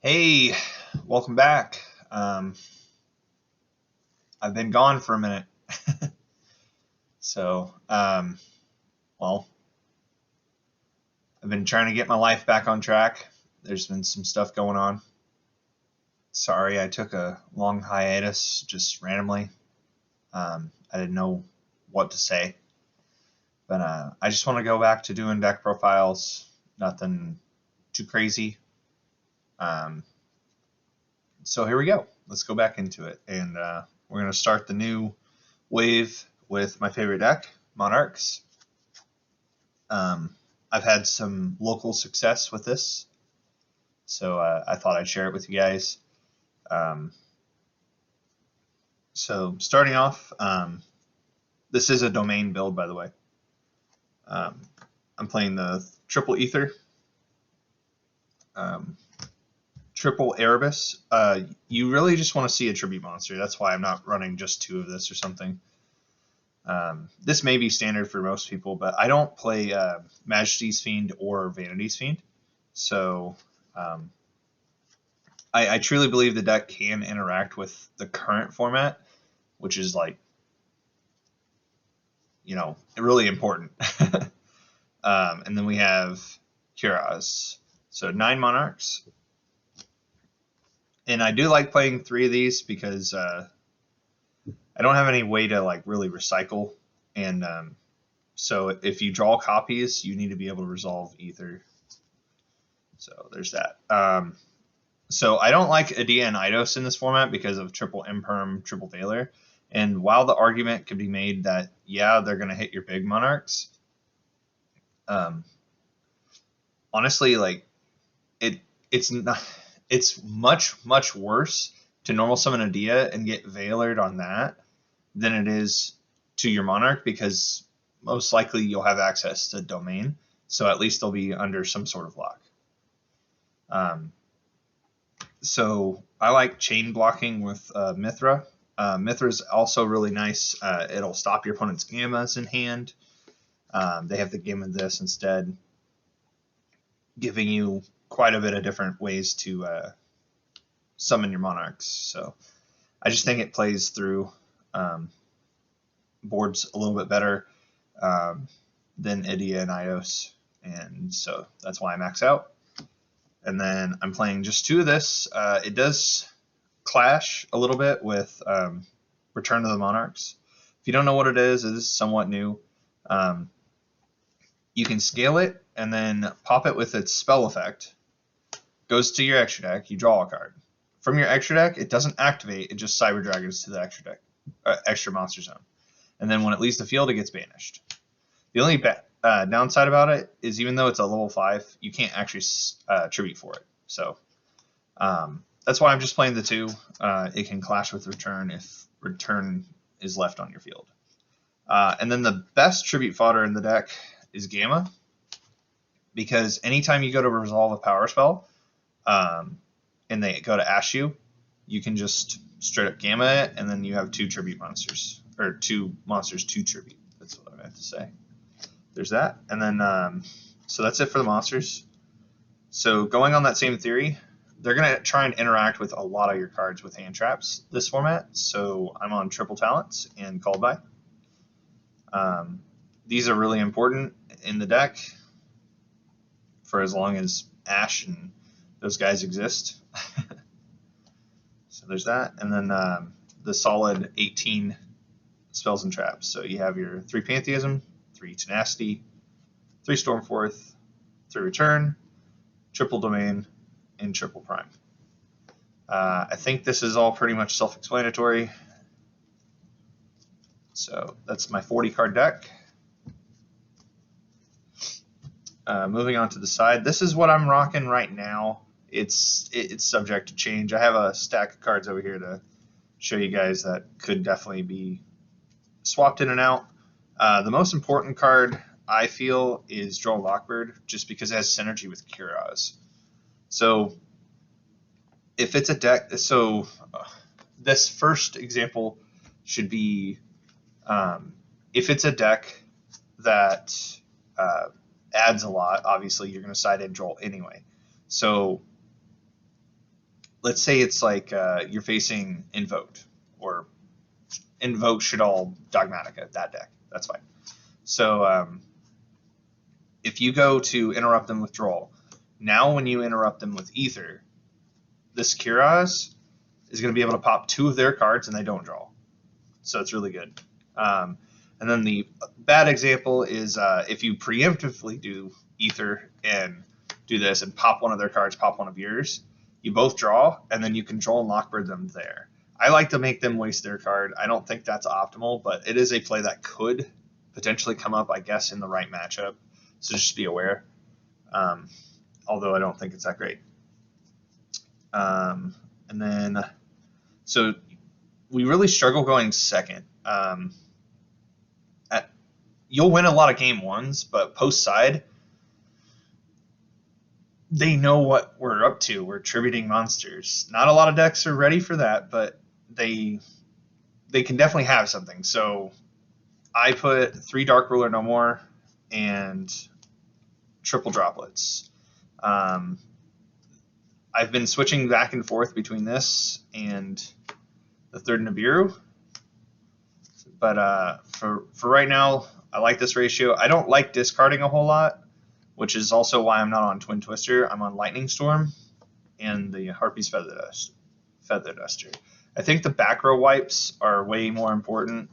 Hey, welcome back. I've been gone for a minute. So, well, I've been trying to get my life back on track. There's been some stuff going on. Sorry, I took a long hiatus just randomly. I didn't know what to say, but I just want to go back to doing deck profiles. Nothing too crazy. Um, so here we go. Let's go back into it, and we're gonna start the new wave with my favorite deck, Monarchs. I've had some local success with this, so I thought I'd share it with you guys. Um, so starting off, this is a domain build, by the way. I'm playing the triple ether, um, triple Erebus. You really just want to see a tribute monster. That's why I'm not running just two of this or something. This may be standard for most people, but I don't play Majesty's Fiend or Vanity's Fiend. So I truly believe the deck can interact with the current format, which is like, really important. And then we have Kuraz. So 9 Monarchs. And I do like playing 3 of these because I don't have any way to like really recycle. And so if you draw copies, you need to be able to resolve Ether. So there's that. So I don't like Adia and Eidos in this format because of triple Imperm, triple Veiler. And while the argument could be made that, yeah, they're going to hit your big Monarchs, honestly, like, it's not, it's much worse to normal summon Adia and get Veilered on that than it is to your Monarch, because most likely you'll have access to Domain. So at least they'll be under some sort of lock. So I like chain blocking with Mithra. Mithra is also really nice. It'll stop your opponent's Gammas in hand. They have the Gamma this instead, giving you quite a bit of different ways to summon your Monarchs. So I just think it plays through boards a little bit better than Idia and Eidos. And so that's why I max out. And then I'm playing just 2 of this. It does clash a little bit with Return to the Monarchs. If you don't know what it is somewhat new. You can scale it and then pop it with its spell effect. Goes to your extra deck, you draw a card. From your extra deck, it doesn't activate, it just Cyber Dragons to the extra deck, extra monster zone. And then when it leaves the field, it gets banished. The only downside about it is, even though it's a level 5, you can't actually tribute for it. So that's why I'm just playing the 2. It can clash with Return if Return is left on your field. And then the best tribute fodder in the deck is Gamma, because anytime you go to resolve a power spell and they go to Ash you can just straight up Gamma it, and then you have 2 tribute monsters, or 2 monsters to tribute. That's what I meant to say. There's that. And then, so that's it for the monsters. So going on that same theory, they're going to try and interact with a lot of your cards with hand traps this format. So I'm on triple talents and called by. These are really important in the deck for as long as Ash and those guys exist. So there's that. And then the solid 18 spells and traps. So you have your 3 Pantheism, 3 Tenacity, 3 Stormforth, 3 Return, triple Domain, and triple Prime. I think this is all pretty much self-explanatory. So that's my 40 card deck. Moving on to the side, this is what I'm rocking right now. It's subject to change. I have a stack of cards over here to show you guys that could definitely be swapped in and out. The most important card, I feel, is Droll Lockbird, just because it has synergy with Kuraz. So if it's a deck, so this first example should be if it's a deck that adds a lot, obviously you're going to side in Droll anyway. So let's say it's like you're facing Invoked, or Invoked should all Dogmatica, that deck. That's fine. So if you go to interrupt them with Droll, now when you interrupt them with Ether, this Kiraz is going to be able to pop 2 of their cards and they don't draw. So it's really good. And then the bad example is if you preemptively do Ether and do this and pop one of their cards, pop one of yours, you both draw, and then you control and Lockbird them there. I like to make them waste their card. I don't think that's optimal, but it is a play that could potentially come up, I guess, in the right matchup. So just be aware. Although I don't think it's that great. And then, so we really struggle going second. You'll win a lot of game ones, but post side, they know what we're up to. We're tributing monsters. Not a lot of decks are ready for that, but they can definitely have something. So I put 3 Dark Ruler No More and triple droplets. I've been switching back and forth between this and the 3rd Nibiru, but for right now, I like this ratio. I don't like discarding a whole lot, which is also why I'm not on Twin Twister. I'm on Lightning Storm and the Harpy's Feather Duster. I think the back row wipes are way more important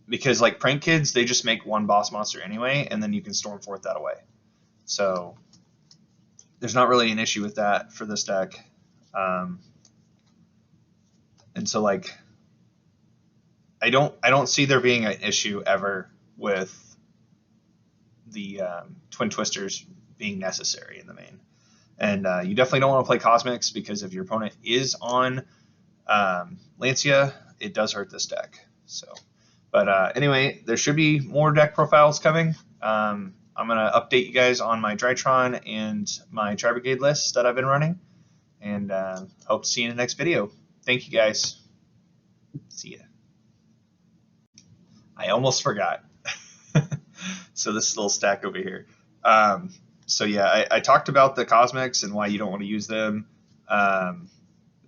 because, like Prank Kids, they just make 1 boss monster anyway, and then you can Storm Forth that away. So there's not really an issue with that for this deck. And so, like, I don't see there being an issue ever with the Twin Twisters being necessary in the main. And you definitely don't want to play Cosmics, because if your opponent is on Lancia, it does hurt this deck. So, but anyway, there should be more deck profiles coming. I'm going to update you guys on my Drytron and my Tri-Brigade lists that I've been running. And hope to see you in the next video. Thank you, guys. See ya. I almost forgot. So this little stack over here. So yeah, I talked about the Cosmics and why you don't want to use them. I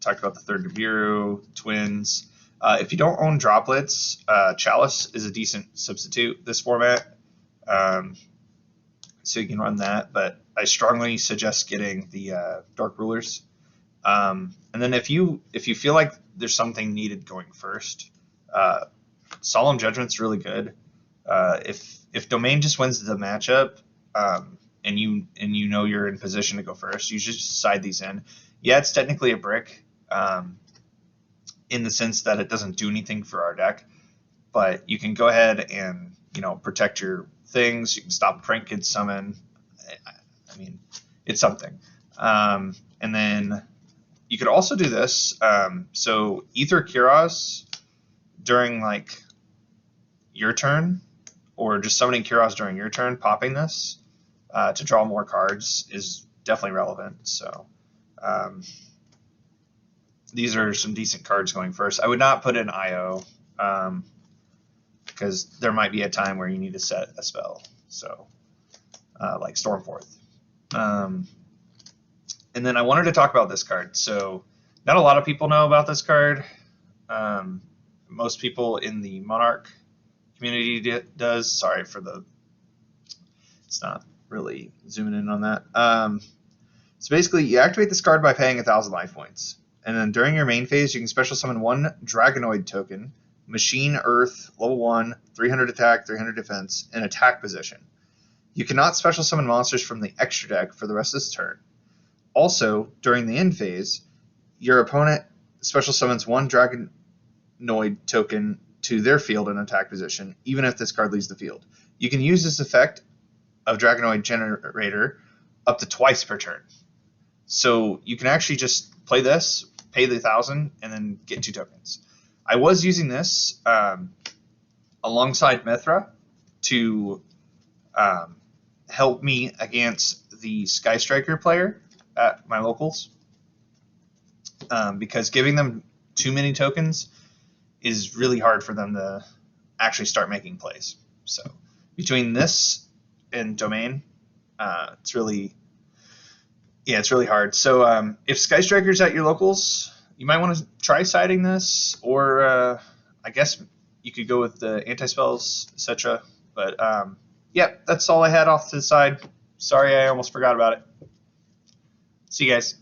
talked about the 3rd Nibiru, Twins. If you don't own droplets, Chalice is a decent substitute this format. So you can run that, but I strongly suggest getting the Dark Rulers. And then if you feel like there's something needed going first, Solemn Judgment's really good. If Domain just wins the matchup, and you know you're in position to go first, you just side these in. Yeah, it's technically a brick, in the sense that it doesn't do anything for our deck, but you can go ahead and protect your things. You can stop Prank Kid summon. I mean, it's something. And then you could also do this. So Ether Kiraz during like your turn, or just summoning Kiraz during your turn, popping this to draw more cards is definitely relevant. So these are some decent cards going first. I would not put in IO, because there might be a time where you need to set a spell. So like Stormforth. And then I wanted to talk about this card. So not a lot of people know about this card. Most people in the Monarch community does. Sorry for the, it's not really zooming in on that. So basically, you activate this card by paying 1,000 life points. And then during your main phase, you can special summon 1 Dragonoid token, Machine Earth, level 1, 300 attack, 300 defense, in attack position. You cannot special summon monsters from the extra deck for the rest of this turn. Also, during the end phase, your opponent special summons 1 Dragonoid token to their field in attack position, even if this card leaves the field. You can use this effect of Dragonoid Generator up to twice per turn. So you can actually just play this, pay the 1,000, and then get 2 tokens. I was using this alongside Mithra to help me against the Sky Striker player at my locals, because giving them too many tokens is really hard for them to actually start making plays. So between this and Domain, it's really, Yeah, it's really hard. So if Sky Striker's at your locals, you might want to try siding this, or I guess you could go with the anti-spells, etc. But yeah, that's all I had off to the side. Sorry, I almost forgot about it. See you guys.